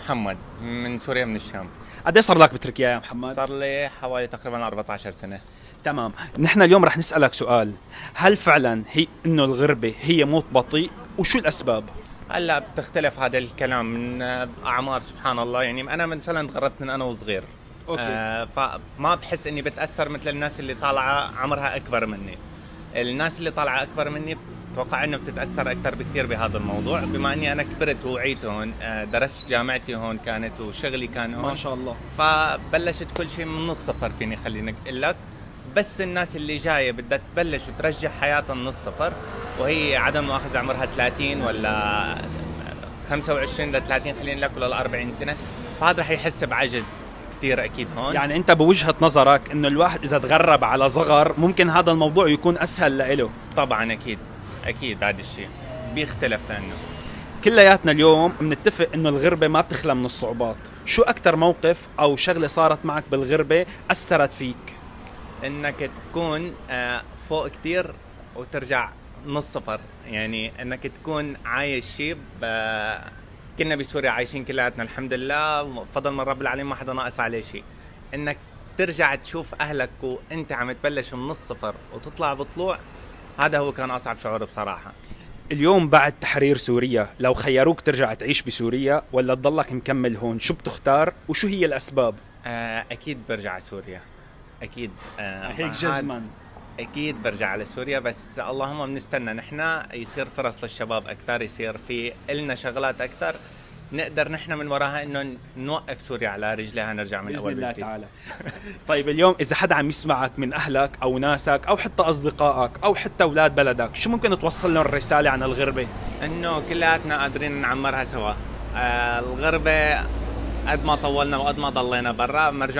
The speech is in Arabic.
محمد من سوريا من الشام. قد ايه صار لك بتركيا يا محمد؟ صار لي حوالي تقريبا 14 سنة. تمام. نحن اليوم رح نسألك سؤال، هل فعلا هي انه الغربة هي موت بطيء وشو الاسباب؟ هلا بتختلف هذا الكلام من اعمار، سبحان الله. يعني انا مثلا تغربت من انا وصغير. فما بحس اني بتاثر مثل الناس اللي طالعه عمرها اكبر مني. الناس اللي طالعه اكبر مني اتوقع انه بتتاثر اكثر بكثير بهذا الموضوع، بما اني انا كبرت ووعيت هون. درست جامعتي هون كانت وشغلي كان هون ما شاء الله. فبلشت كل شيء من الصفر، فيني خليني اقول لك. بس الناس اللي جايه بدها تبلش وترجع حياتها من الصفر، وهي عدم مؤاخذه عمرها 30 ولا 25 ل 30 خلينا نقول ولا 40 سنه، فهذا رح يحس بعجز كثير اكيد هون. يعني انت بوجهة نظرك انه الواحد اذا تغرب على صغر ممكن هذا الموضوع يكون اسهل لإله؟ طبعا اكيد هذا الشيء بيختلف، لانه كلياتنا اليوم بنتفق انه الغربة ما بتخلى من الصعوبات. شو اكثر موقف او شغلة صارت معك بالغربة اثرت فيك؟ انك تكون فوق كثير وترجع نص صفر. يعني انك تكون عايش شيء كنا بسوريا عايشين كلياتنا الحمد لله، فضل من رب العالمين، ما حدا ناقص عليه شيء. انك ترجع تشوف اهلك وانت عم تبلش من نص صفر وتطلع بطلوع، هذا هو كان اصعب شعور بصراحة. اليوم بعد تحرير سوريا لو خيروك ترجع تعيش بسوريا ولا تضلك مكمل هون، شو بتختار وشو هي الاسباب؟ اكيد برجع على سوريا، اكيد. هيك جزما؟ اكيد برجع على سوريا، بس اللهم بنستنى نحن يصير فرص للشباب اكثر، يصير في إلنا شغلات اكثر نقدر نحن من وراها انه نوقف سوريا على رجلها، نرجع من اول الله وجديد. تعالى. طيب اليوم اذا حدا عم يسمعك من اهلك او ناسك او حتى اصدقائك او حتى اولاد بلدك، شو ممكن توصل لهم الرسالة عن الغربة؟ انه كلياتنا قادرين نعمرها سوا. الغربة قد ما طولنا وقد ما ضلينا برا،